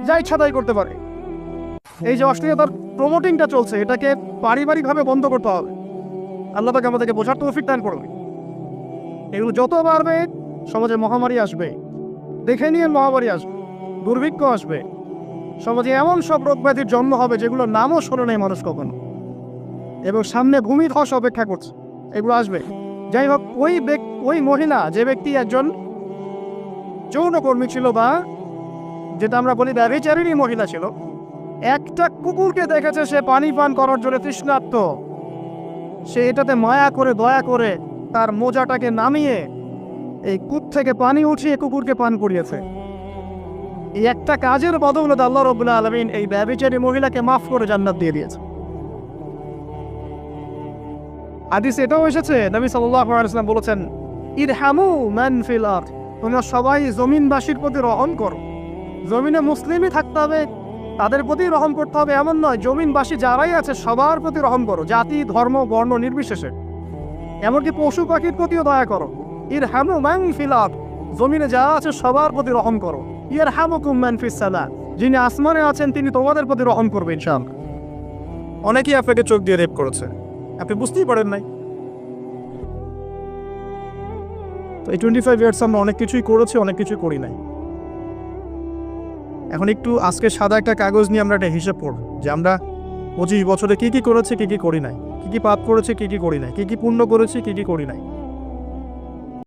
যা ইচ্ছা তাই করতে পারে। এই যে অশ্লীলতার প্রমোটিংটা চলছে, এটাকে পারিবারিকভাবে বন্ধ করতে হবে। আল্লাহ তাকে আমাদেরকে বোঝার তৌফিক দান করবে। এগুলো যত বাড়বে সমাজে মহামারী আসবে, দেখে নিয়ে মহামারী আসবে, দুর্ভিক্ষ আসবে, সমাজে এমন সব রোগ ব্যাধির জন্ম হবে যেগুলো নামও শোনে নাই মানুষ কখনো, এবং সামনে ভূমিধস অপেক্ষা করছে, এগুলো আসবে। যাই হোক, ওই মহিলা, যে ব্যক্তি একজন যৌনকর্মী ছিল, বা যেটা আমরা বলি ব্যভিচারিণী মহিলা ছিল, একটা কুকুরকে দেখেছে সে পানি পান করার জন্য তৃষ্ণার্ত, সে এটাতে মায়া করে দয়া করে তার মোজাটাকে নামিয়ে এই কূপ থেকে পানি উঠিয়ে কুকুরকে পান করিয়েছে। এই একটা কাজের বদৌলতে আল্লাহ রাব্বুল আলামিন এই ব্যভিচারী মহিলাকে মাফ করে জান্নাত দিয়ে দিয়েছে। হাদিসে এটাও এসেছে, নবী সাল্লাল্লাহু আলাইহি ওয়াসাল্লাম বলেছেন, ইরহামু মান ফিল আরদ, তোমরা সবাই জমিনবাসীর প্রতি রহম করো। জমিনে মুসলিমই থাকতে হবে, তাদের প্রতি রহম করতে হবে এমন নয়, জমিনবাসী যারাই আছে সবার প্রতি রহম করো, জাতি ধর্ম বর্ণ নির্বিশেষে, এমনকি পশু পাখির প্রতিও দয়া করো। ইরহামু মান ফিল আরদ, জমিনে যারা আছে সবার প্রতি রহম করো। ইয়ারহামুকুম মান ফিস সামা, যিনি আসমানে আছেন তিনি তোমাদের প্রতি রহম করবেন ইনশাআল্লাহ। অনেকেই আপনাকে চোখ দিয়ে রেপ করেছে, আপনি বুঝতেই পারেন নাই। তো এই 25 ইয়ার্স আমরা অনেক কিছুই করেছি, অনেক কিছুই করি নাই। এখন একটু আজকে সাদা একটা কাগজ নিয়ে আমরা একটা হিসেব করব যে আমরা 25 বছরে কি কি করেছি, কি কি করি নাই, কি কি পাপ করেছি, কি কি করি নাই, কি কি পুণ্য করেছি, কি কি করি নাই।